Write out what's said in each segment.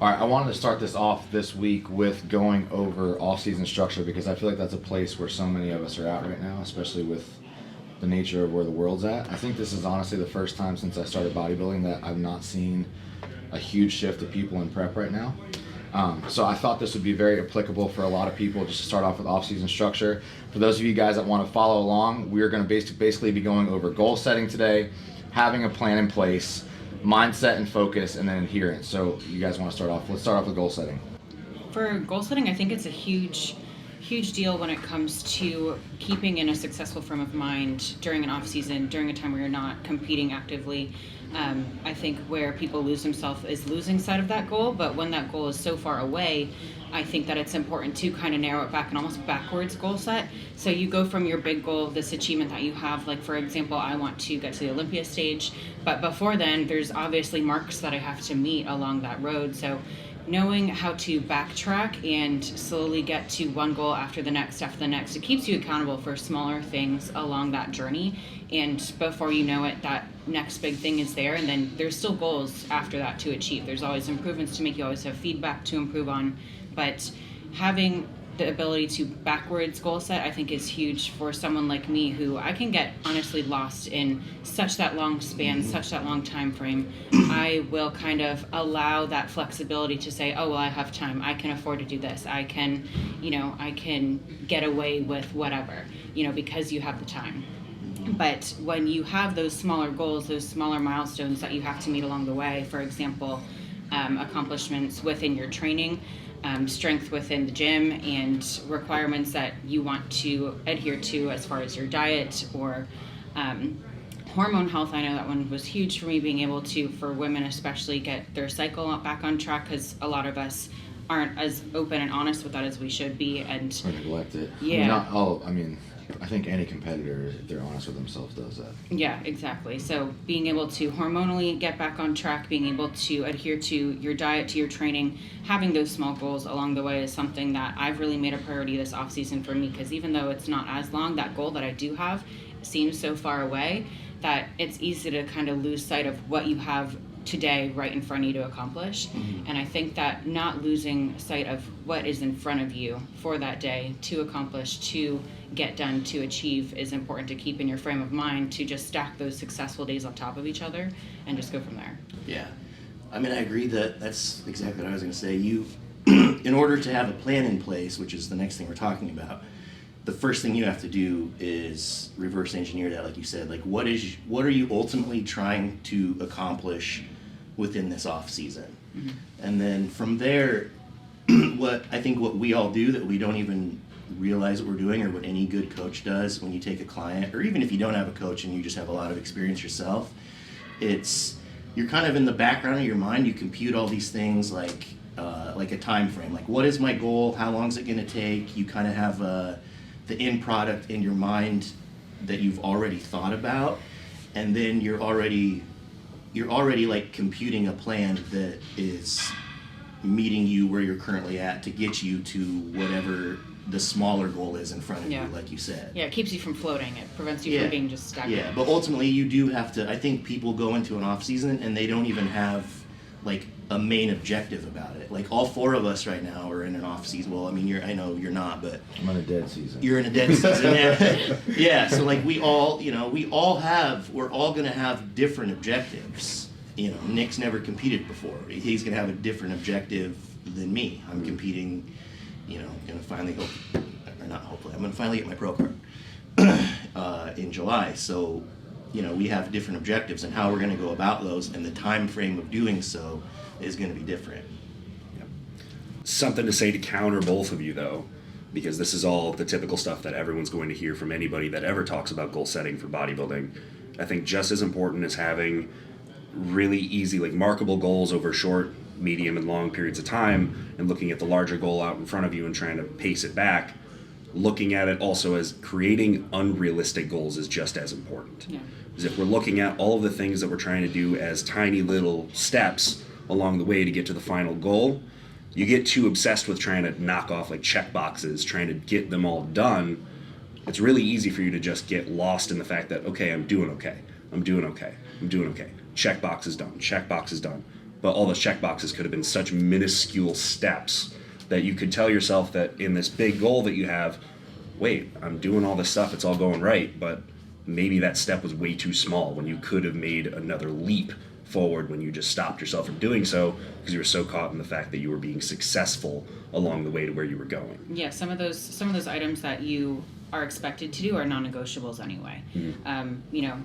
All right, I wanted to start this off this week with going over off-season structure because I feel like that's a place where so many of us are at right now, especially with the nature of where the world's at. I think this is honestly the first time since I started bodybuilding that I've not seen a huge shift of people in prep right now. So I thought this would be very applicable for a lot of people just to start off with off-season structure. For those of you guys that want to follow along, we're going to basically be going over goal setting today, having a plan in place, mindset and focus, and then adherence. So you guys want to start off? Let's start off with goal setting. For goal setting, I think it's a huge deal when it comes to keeping in a successful frame of mind during an off season, during a time where you're not competing actively. I think where people lose themselves is losing sight of that goal, but when that goal is so far away, I think that it's important to kind of narrow it back and almost backwards goal set. So you go from your big goal, this achievement that you have, like for example, I want to get to the Olympia stage, but before then, there's obviously marks that I have to meet along that road. So knowing how to backtrack and slowly get to one goal after the next, it keeps you accountable for smaller things along that journey. And before you know it, that next big thing is there. And then there's still goals after that to achieve. There's always improvements to make. You always have feedback to improve on. But having the ability to backwards goal set, I think, is huge for someone like me who I can get honestly lost in such that long span, such that long time frame. I will kind of allow that flexibility to say, oh, well, I have time. I can afford to do this. I can get away with whatever, because you have the time. But when you have those smaller goals, those smaller milestones that you have to meet along the way, for example, accomplishments within your training, strength within the gym, and requirements that you want to adhere to as far as your diet or hormone health. I know that one was huge for me, being able to, for women especially, get their cycle back on track, because a lot of us aren't as open and honest with that as we should be. And or neglect it. Yeah. I think any competitor, if they're honest with themselves, does that. Yeah, exactly. So being able to hormonally get back on track, being able to adhere to your diet, to your training, having those small goals along the way is something that I've really made a priority this off season for me, because even though it's not as long, that goal that I do have seems so far away that it's easy to kind of lose sight of what you have today right in front of you to accomplish. Mm-hmm. And I think that not losing sight of what is in front of you for that day to accomplish, to get done, to achieve, is important to keep in your frame of mind, to just stack those successful days on top of each other and just go from there. Yeah. I agree that's exactly what I was going to say. In order to have a plan in place, which is the next thing we're talking about, the first thing you have to do is reverse engineer that, like you said. Like, what are you ultimately trying to accomplish within this off season? Mm-hmm. And then from there, what we all do that we don't even realize what we're doing, or what any good coach does when you take a client, or even if you don't have a coach and you just have a lot of experience yourself, you're kind of in the background of your mind. You compute all these things like a time frame. Like, what is my goal? How long is it going to take? You kind of have the end product in your mind that you've already thought about, and then you're already like computing a plan that is meeting you where you're currently at to get you to whatever the smaller goal is in front of you, like you said. Yeah, it keeps you from floating. It prevents you from being just stagnant. Yeah, but ultimately you do have to, I think people go into an off season and they don't even have like a main objective about it. Like, all four of us right now are in an off season. Well, I know you're not, but I'm in a dead season. You're in a dead season. Yeah. Yeah, so like we're all gonna have different objectives. Nick's never competed before. He's gonna have a different objective than me. I'm competing, gonna finally I'm gonna finally get my pro card in July. So, we have different objectives, and how we're gonna go about those and the time frame of doing so is gonna be different. Yep. Something to say to counter both of you, though, because this is all the typical stuff that everyone's going to hear from anybody that ever talks about goal setting for bodybuilding. I think just as important as having really easy, like markable goals over short, medium, and long periods of time, and looking at the larger goal out in front of you and trying to pace it back, looking at it also as creating unrealistic goals is just as important. Yeah. Because if we're looking at all of the things that we're trying to do as tiny little steps along the way to get to the final goal, you get too obsessed with trying to knock off like check boxes, trying to get them all done. It's really easy for you to just get lost in the fact that, okay, I'm doing okay. Check box is done. but all those check boxes could have been such minuscule steps that you could tell yourself that in this big goal that you have, wait, I'm doing all this stuff, it's all going right, but maybe that step was way too small when you could have made another leap forward when you just stopped yourself from doing so because you were so caught in the fact that you were being successful along the way to where you were going. Yeah, some of those items that you are expected to do are non-negotiables anyway.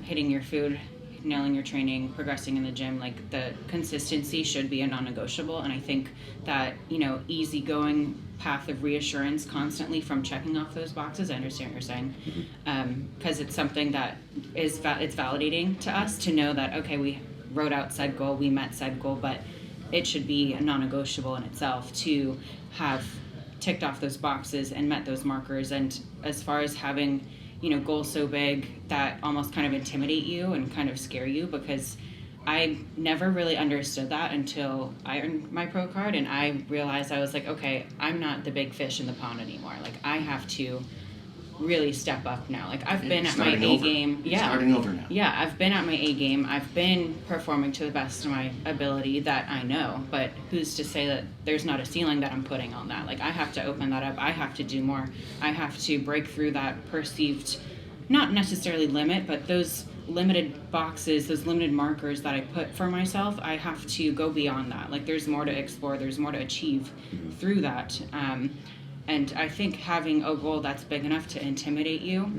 Hitting your food, nailing your training, progressing in the gym, like the consistency should be a non-negotiable. And I think that, easygoing path of reassurance constantly from checking off those boxes, I understand what you're saying, because it's something that it's validating to us to know that, okay, we wrote out said goal, we met said goal, but it should be a non-negotiable in itself to have ticked off those boxes and met those markers. And as far as having goals so big that almost kind of intimidate you and kind of scare you, because I never really understood that until I earned my pro card and I realized I was like, okay, I'm not the big fish in the pond anymore. Like I have to really step up now. Like I've been at my A game. Yeah. Starting over now. Yeah, I've been at my A game. I've been performing to the best of my ability that I know, but who's to say that there's not a ceiling that I'm putting on that? Like I have to open that up. I have to do more. I have to break through that perceived, not necessarily limit, but those limited boxes, those limited markers that I put for myself, I have to go beyond that. Like there's more to explore, there's more to achieve through that. And I think having a goal that's big enough to intimidate you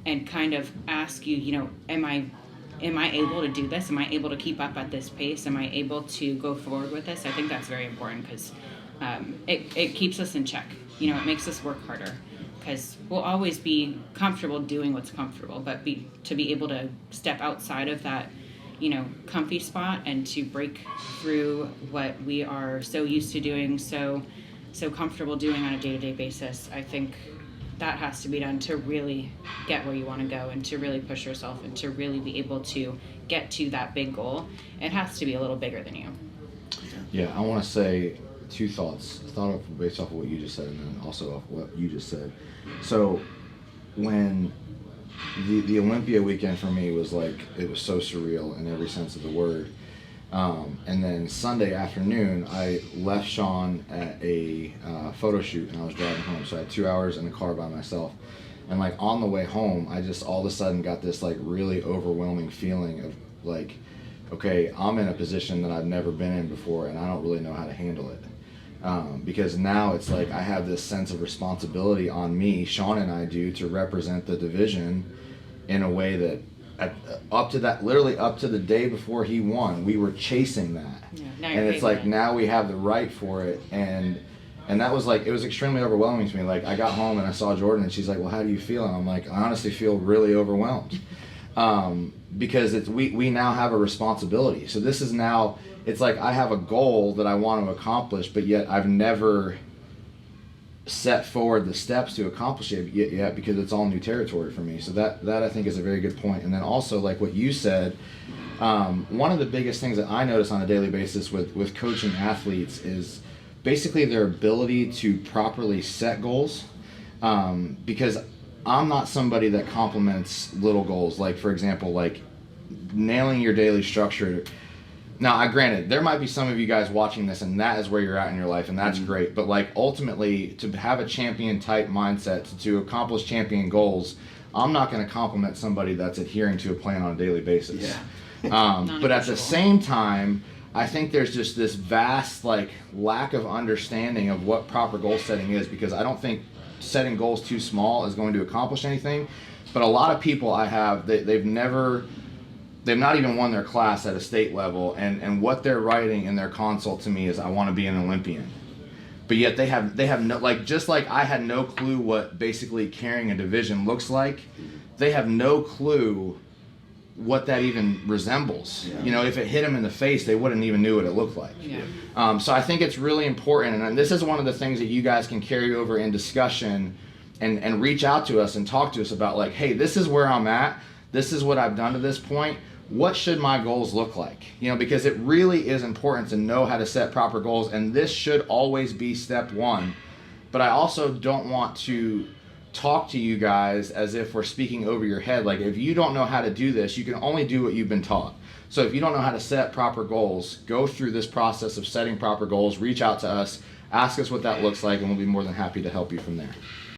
and kind of ask you, am I able to do this? Am I able to keep up at this pace? Am I able to go forward with this? I think that's very important because it keeps us in check. It makes us work harder because we'll always be comfortable doing what's comfortable, but to be able to step outside of that, comfy spot and to break through what we are so used to doing, so comfortable doing on a day-to-day basis, I think that has to be done to really get where you want to go and to really push yourself and to really be able to get to that big goal. It has to be a little bigger than you. Yeah, I want to say two thoughts. Based off of what you just said and then also off what you just said. So when the Olympia weekend for me was like, it was so surreal in every sense of the word. And then Sunday afternoon, I left Sean at a photo shoot, and I was driving home. So I had 2 hours in the car by myself. And like on the way home, I just all of a sudden got this like really overwhelming feeling of like, okay, I'm in a position that I've never been in before, and I don't really know how to handle it. Because now it's like I have this sense of responsibility on me, Sean and I do, to represent the division in a way that up to the day before he won, we were chasing that. Yeah, and it's like now we have the right for it, and that was like, it was extremely overwhelming to me. Like I got home and I saw Jordan and she's like, well, how do you feel? And I'm like, I honestly feel really overwhelmed. Because we now have a responsibility. So this is now, it's like I have a goal that I want to accomplish, but yet I've never set forward the steps to accomplish it yet because it's all new territory for me. So that I think is a very good point. And then also like what you said, one of the biggest things that I notice on a daily basis with coaching athletes is basically their ability to properly set goals. Because I'm not somebody that compliments little goals. Like for example, like nailing your daily structure. Now, granted, there might be some of you guys watching this and that is where you're at in your life, and that's great. But like ultimately, to have a champion type mindset, to accomplish champion goals, I'm not going to compliment somebody that's adhering to a plan on a daily basis. Yeah. But at the same time, I think there's just this vast like lack of understanding of what proper goal setting is, because I don't think setting goals too small is going to accomplish anything. But a lot of people I have, they've not even won their class at a state level, and what they're writing in their consult to me is, I want to be an Olympian. But yet they have no, like, just like I had no clue what basically carrying a division looks like, they have no clue what that even resembles. Yeah. If it hit them in the face, they wouldn't even knew what it looked like. Yeah. So I think it's really important, and this is one of the things that you guys can carry over in discussion and reach out to us and talk to us about, like, hey, this is where I'm at. This is what I've done to this point. What should my goals look like? Because it really is important to know how to set proper goals, and this should always be step one. But I also don't want to talk to you guys as if we're speaking over your head. Like, if you don't know how to do this, you can only do what you've been taught. So if you don't know how to set proper goals, go through this process of setting proper goals, reach out to us, ask us what that looks like, and we'll be more than happy to help you from there.